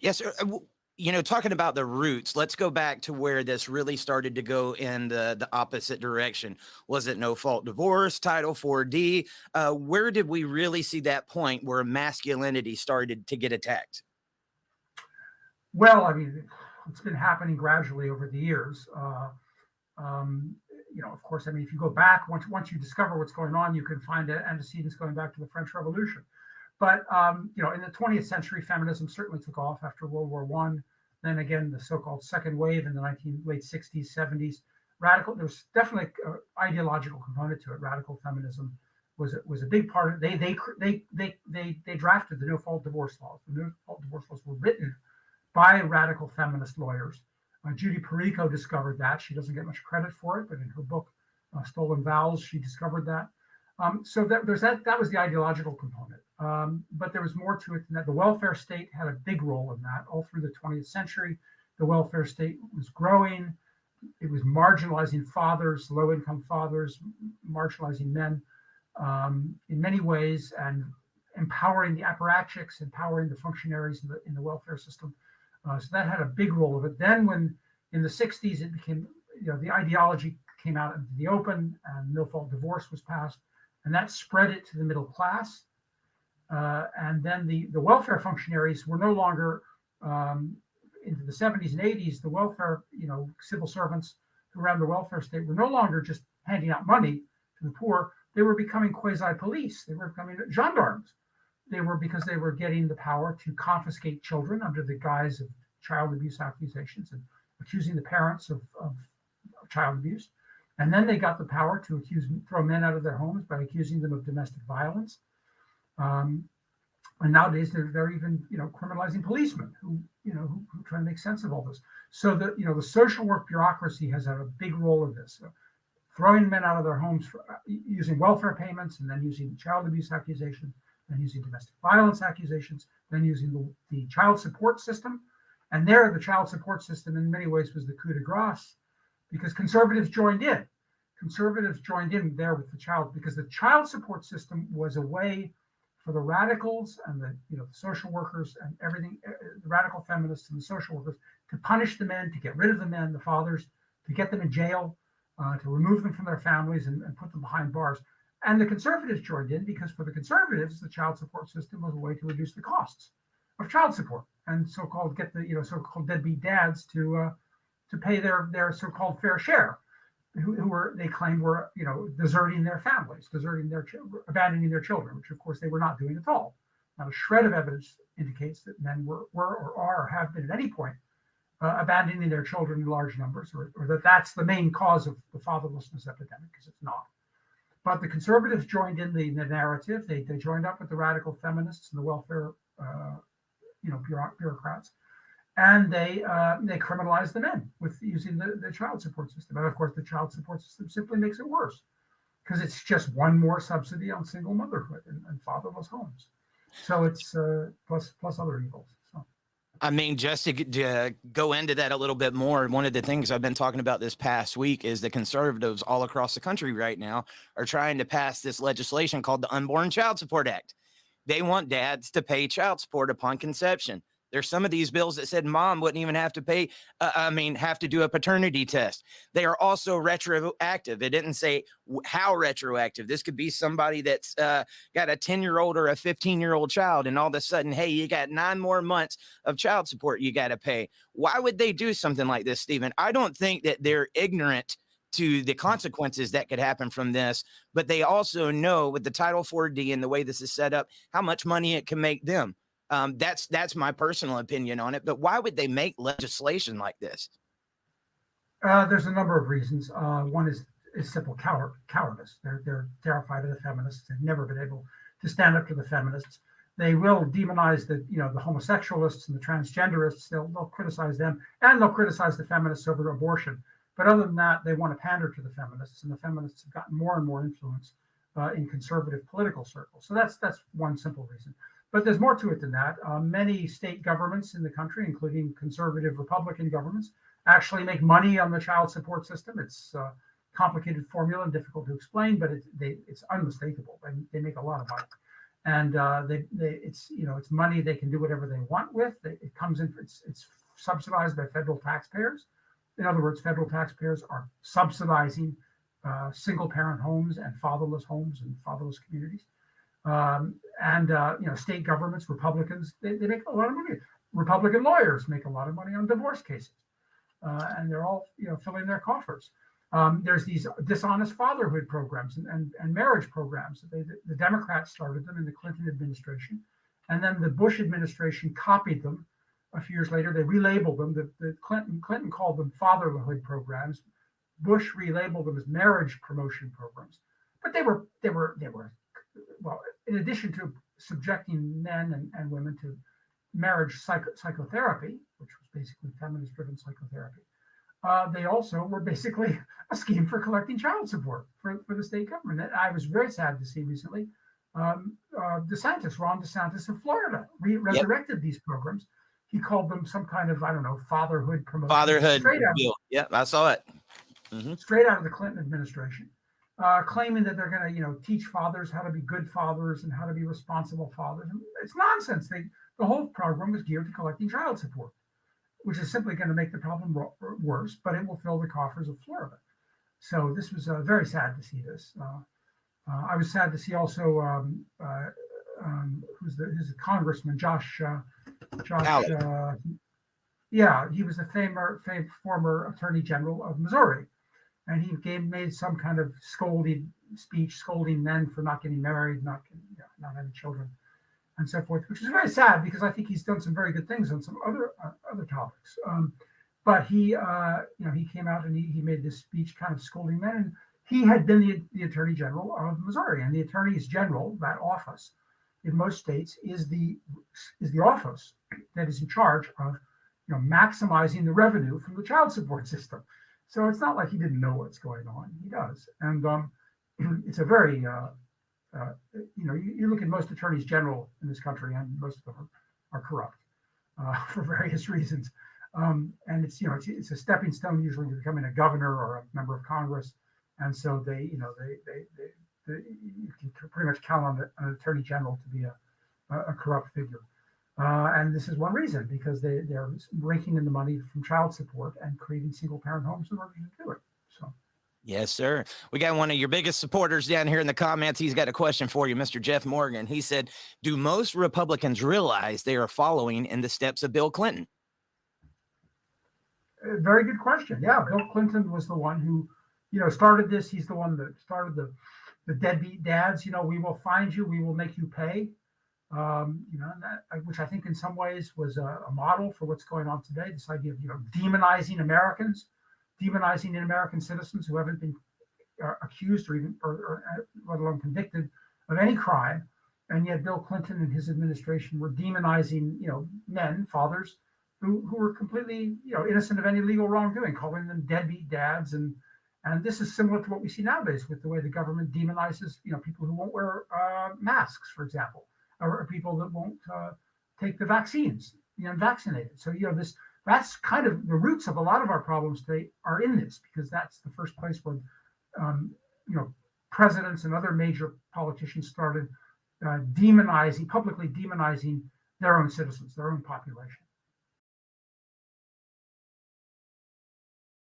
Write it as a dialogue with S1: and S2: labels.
S1: Yes, talking about the roots, let's go back to where this really started to go in the opposite direction. Was it no fault divorce, Title 4D? Where did we really see that point where masculinity started to get attacked?
S2: Well, I mean, it's been happening gradually over the years. Um, of course, I mean, if you go back, once you discover what's going on, you can find antecedents going back to the French Revolution. But in the 20th century, feminism certainly took off after World War One. Then again, the so-called second wave in the late 60s, 70s. There's definitely an ideological component to it. Radical feminism was a big part of it. They drafted the no fault divorce laws. The no fault divorce laws were written by radical feminist lawyers. Judy Perico discovered that. She doesn't get much credit for it, but in her book, Stolen Vows, she discovered that. So there's that was the ideological component. But there was more to it than that. The welfare state had a big role in that. All through the 20th century, the welfare state was growing. It was marginalizing fathers, low-income fathers, marginalizing men in many ways, and empowering the apparatchiks, empowering the functionaries in the welfare system. So that had a big role of it. Then when in the 60s, it became, the ideology came out into the open and no fault divorce was passed, and that spread it to the middle class. And then the welfare functionaries were no longer, into the 70s and 80s, the welfare, civil servants who ran the welfare state were no longer just handing out money to the poor. They were becoming quasi-police. They were becoming gendarmes. Because they were getting the power to confiscate children under the guise of child abuse accusations and accusing the parents of child abuse. And then they got the power to throw men out of their homes by accusing them of domestic violence. And nowadays they're even, criminalizing policemen who try to make sense of all this. So the social work bureaucracy has had a big role in this. Throwing men out of their homes using welfare payments, and then using child abuse accusations, then using domestic violence accusations, then using the child support system. And the child support system in many ways was the coup de grace, because conservatives joined in. Conservatives joined in there with the child, because the child support system was a way for the radicals and the social workers and everything, the radical feminists and the social workers, to punish the men, to get rid of the men, the fathers, to get them in jail, to remove them from their families and put them behind bars. And the conservatives joined in, because for the conservatives, the child support system was a way to reduce the costs of child support, and so-called deadbeat dads to pay their so-called fair share, who they claimed were deserting their families, abandoning their children, which of course they were not doing at all. Not a shred of evidence indicates that men were or are or have been at any point abandoning their children in large numbers, or that that's the main cause of the fatherlessness epidemic, because it's not. But the conservatives joined in the narrative. They joined up with the radical feminists and the welfare, bureaucrats, and they criminalized the men with using the child support system. And of course, the child support system simply makes it worse, because it's just one more subsidy on single motherhood and fatherless homes. So it's plus other evils. So.
S1: I mean, just to go into that a little bit more, one of the things I've been talking about this past week is the conservatives all across the country right now are trying to pass this legislation called the Unborn Child Support Act. They want dads to pay child support upon conception. There's some of these bills that said mom wouldn't even have to pay, have to do a paternity test. They are also retroactive. It didn't say how retroactive. This could be somebody that's got a 10-year-old or a 15-year-old child, and all of a sudden, hey, you got 9 more months of child support you got to pay. Why would they do something like this, Stephen? I don't think that they're ignorant to the consequences that could happen from this, but they also know with the Title 4D and the way this is set up, how much money it can make them. That's my personal opinion on it. But why would they make legislation like this?
S2: There's a number of reasons. One is simple cowardice. They're terrified of the feminists. They've never been able to stand up to the feminists. They will demonize the homosexualists and the transgenderists. They'll criticize them, and they'll criticize the feminists over abortion. But other than that, they want to pander to the feminists, and the feminists have gotten more and more influence in conservative political circles. So that's one simple reason. But there's more to it than that. Many state governments in the country, including conservative Republican governments, actually make money on the child support system. It's a complicated formula and difficult to explain, but it's unmistakable. They make a lot of money. and it's it's money they can do whatever they want with. It comes in. It's subsidized by federal taxpayers. In other words, federal taxpayers are subsidizing single-parent homes and fatherless communities. And state governments, Republicans, they make a lot of money. Republican lawyers make a lot of money on divorce cases, and they're all filling their coffers. There's these dishonest fatherhood programs and marriage programs. The Democrats started them in the Clinton administration, and then the Bush administration copied them. A few years later, they relabeled them. The Clinton called them fatherhood programs. Bush relabeled them as marriage promotion programs. But they were well, in addition to subjecting men and women to marriage psychotherapy, which was basically feminist-driven psychotherapy, they also were basically a scheme for collecting child support for the state government. And I was very sad to see recently Ron DeSantis of Florida resurrected these programs. He called them some kind of, I don't know, fatherhood promotion.
S1: Fatherhood deal. Yeah, I saw it. Mm-hmm.
S2: Straight out of the Clinton administration, claiming that they're going to, teach fathers how to be good fathers and how to be responsible fathers. And it's nonsense. The whole program was geared to collecting child support, which is simply going to make the problem worse, but it will fill the coffers of Florida. So this was very sad to see this. I was sad to see also who's the congressman, Josh. He was the former Attorney General of Missouri, and he made some kind of scolding men for not getting married, not having children, and so forth, which is very sad because I think he's done some very good things on some other topics. But he came out and he made this speech kind of scolding men, and he had been the Attorney General of Missouri, and the Attorneys General, that office in most states, is the office that is in charge of maximizing the revenue from the child support system. So it's not like he didn't know what's going on. He does, and it's a very you look at most attorneys general in this country, and most of them are corrupt for various reasons. And it's a stepping stone usually to becoming a governor or a member of Congress, and so they you can pretty much count on an attorney general to be a corrupt figure. And this is one reason, because they're raking in the money from child support and creating single parent homes in order to do it. So,
S1: yes, sir. We got one of your biggest supporters down here in the comments. He's got a question for you, Mr. Jeff Morgan. He said, do most Republicans realize they are following in the steps of Bill Clinton?
S2: Very good question. Yeah, Bill Clinton was the one who, started this. He's the one that started the deadbeat dads. We will find you. We will make you pay. Which I think in some ways was a model for what's going on today. This idea of demonizing Americans, demonizing American citizens who haven't been accused or let alone convicted of any crime, and yet Bill Clinton and his administration were demonizing men, fathers who were completely innocent of any legal wrongdoing, calling them deadbeat dads, and this is similar to what we see nowadays with the way the government demonizes people who won't wear masks, for example, or people that won't take the vaccines, the unvaccinated. So that's kind of the roots of a lot of our problems today are in this, because that's the first place where presidents and other major politicians started publicly demonizing their own citizens, their own population.